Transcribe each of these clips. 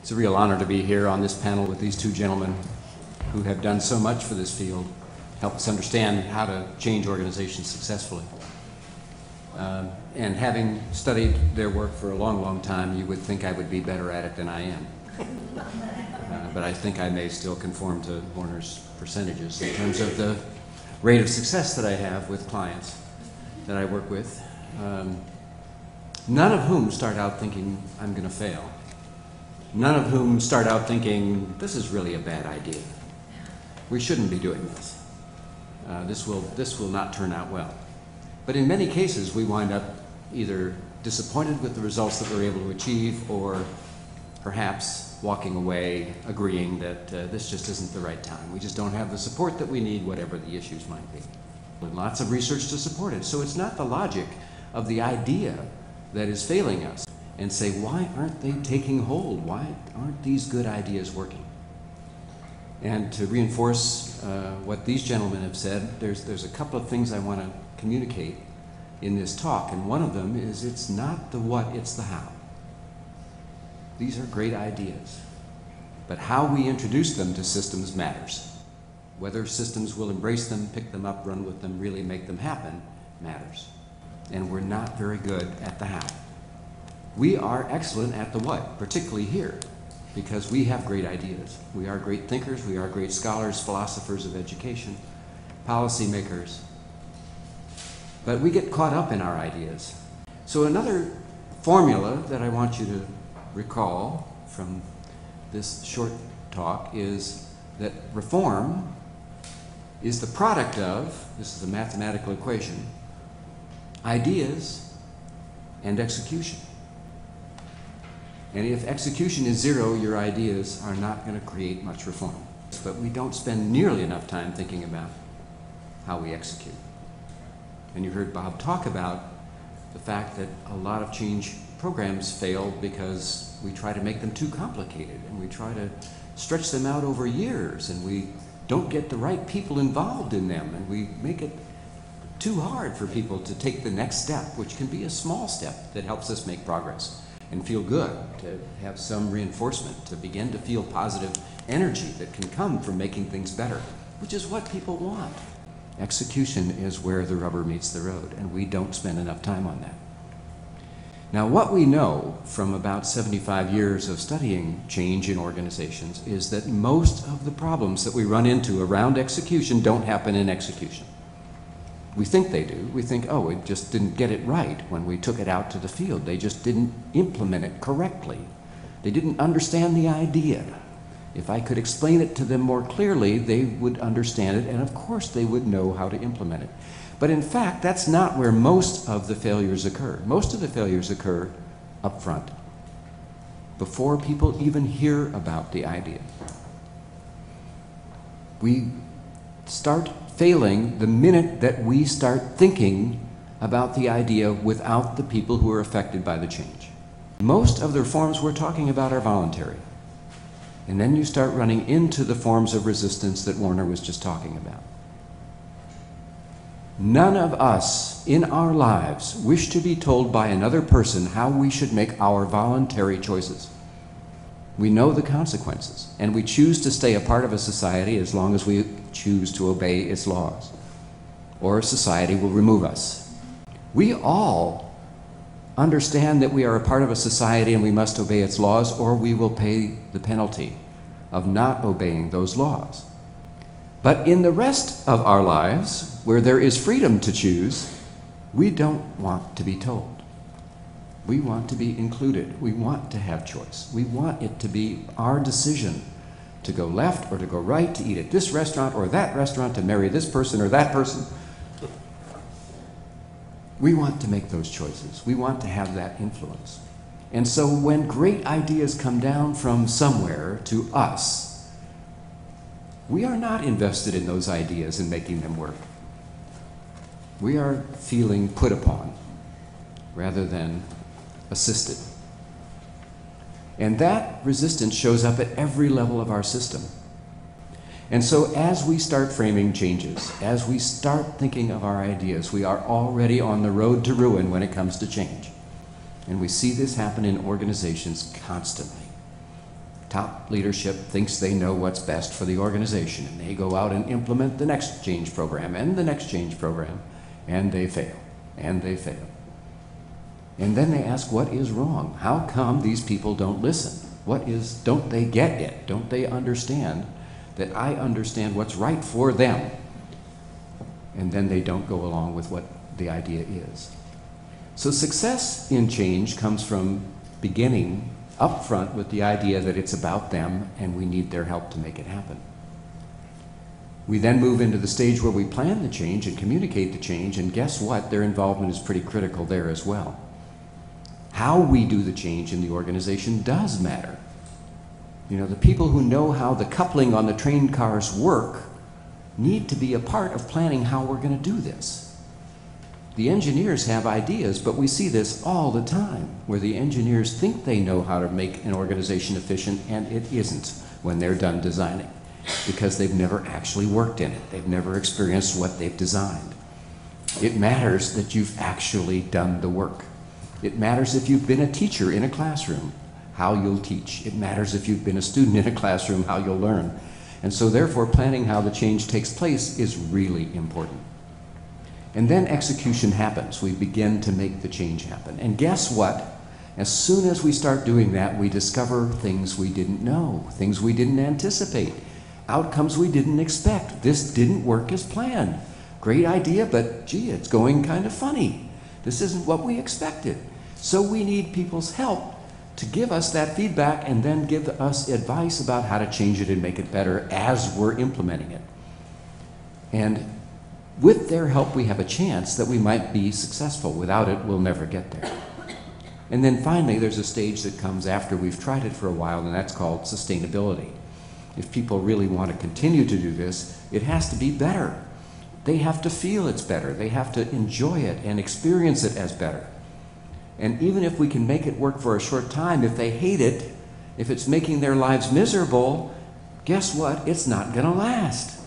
It's a real honor to be here on this panel with these two gentlemen who have done so much for this field, help us understand how to change organizations successfully. And having studied their work for a long, long time, you would think I would be better at it than I am. But I think I may still conform to Warner's percentages in terms of the rate of success that I have with clients that I work with, none of whom start out thinking, I'm going to fail. None of whom start out thinking, this is really a bad idea. We shouldn't be doing this. This will not turn out well. But in many cases, we wind up either disappointed with the results that we're able to achieve, or perhaps walking away agreeing that this just isn't the right time. We just don't have the support that we need, whatever the issues might be. And lots of research to support it. So it's not the logic of the idea that is failing us, and say, why aren't they taking hold? Why aren't these good ideas working? And to reinforce what these gentlemen have said, there's a couple of things I want to communicate in this talk, and one of them is it's not the what, it's the how. These are great ideas, but how we introduce them to systems matters. Whether systems will embrace them, pick them up, run with them, really make them happen, matters. And we're not very good at the how. We are excellent at the what, particularly here, because we have great ideas. We are great thinkers, we are great scholars, philosophers of education, policymakers. But we get caught up in our ideas. So another formula that I want you to recall from this short talk is that reform is the product of, this is a mathematical equation, ideas and execution. And if execution is zero, your ideas are not going to create much reform. But we don't spend nearly enough time thinking about how we execute. And you heard Bob talk about the fact that a lot of change programs fail because we try to make them too complicated, and we try to stretch them out over years, and we don't get the right people involved in them, and we make it too hard for people to take the next step, which can be a small step that helps us make progress and feel good, to have some reinforcement, to begin to feel positive energy that can come from making things better, which is what people want. Execution is where the rubber meets the road, and we don't spend enough time on that. Now, what we know from about 75 years of studying change in organizations is that most of the problems that we run into around execution don't happen in execution. We think they do. We think, oh, it just didn't get it right when we took it out to the field. They just didn't implement it correctly. They didn't understand the idea. If I could explain it to them more clearly, they would understand it, and of course they would know how to implement it. But in fact, that's not where most of the failures occur. Most of the failures occur up front, before people even hear about the idea. We start failing the minute that we start thinking about the idea without the people who are affected by the change. Most of the reforms we're talking about are voluntary. And then you start running into the forms of resistance that Warner was just talking about. None of us in our lives wish to be told by another person how we should make our voluntary choices. We know the consequences, and we choose to stay a part of a society as long as we choose to obey its laws, or society will remove us. We all understand that we are a part of a society and we must obey its laws, or we will pay the penalty of not obeying those laws. But in the rest of our lives, where there is freedom to choose, we don't want to be told. We want to be included. We want to have choice. We want it to be our decision to go left or to go right, to eat at this restaurant or that restaurant, to marry this person or that person. We want to make those choices. We want to have that influence. And so when great ideas come down from somewhere to us, we are not invested in those ideas and making them work. We are feeling put upon rather than assisted. And that resistance shows up at every level of our system. And so as we start framing changes, as we start thinking of our ideas, we are already on the road to ruin when it comes to change. And we see this happen in organizations constantly. top leadership thinks they know what's best for the organization, and they go out and implement the next change program and the next change program, and they fail, and they fail. And then they ask, what is wrong? How come these people don't listen? Don't they get it? Don't they understand that I understand what's right for them? And then they don't go along with what the idea is. So success in change comes from beginning up front with the idea that it's about them and we need their help to make it happen. We then move into the stage where we plan the change and communicate the change, and guess what? Their involvement is pretty critical there as well. How we do the change in the organization does matter. You know, the people who know how the coupling on the train cars work need to be a part of planning how we're going to do this. The engineers have ideas, but we see this all the time, where the engineers think they know how to make an organization efficient, and it isn't when they're done designing, because they've never actually worked in it. They've never experienced what they've designed. It matters that you've actually done the work. It matters if you've been a teacher in a classroom, how you'll teach. It matters if you've been a student in a classroom, how you'll learn. And so therefore, planning how the change takes place is really important. And then execution happens. We begin to make the change happen. And guess what? As soon as we start doing that, we discover things we didn't know, things we didn't anticipate, outcomes we didn't expect. This didn't work as planned. Great idea, but gee, it's going kind of funny. This isn't what we expected. So we need people's help to give us that feedback and then give us advice about how to change it and make it better as we're implementing it. And with their help, we have a chance that we might be successful. Without it, we'll never get there. And then finally, there's a stage that comes after we've tried it for a while, and that's called sustainability. If people really want to continue to do this, it has to be better. They have to feel it's better. They have to enjoy it and experience it as better. And even if we can make it work for a short time, if they hate it, if it's making their lives miserable, guess what? It's not going to last.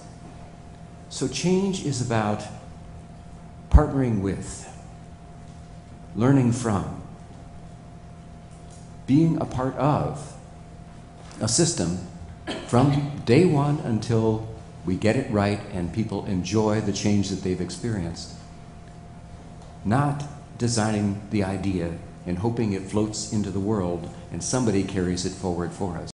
So change is about partnering with, learning from, being a part of a system from day one until we get it right and people enjoy the change that they've experienced. Not designing the idea and hoping it floats into the world and somebody carries it forward for us.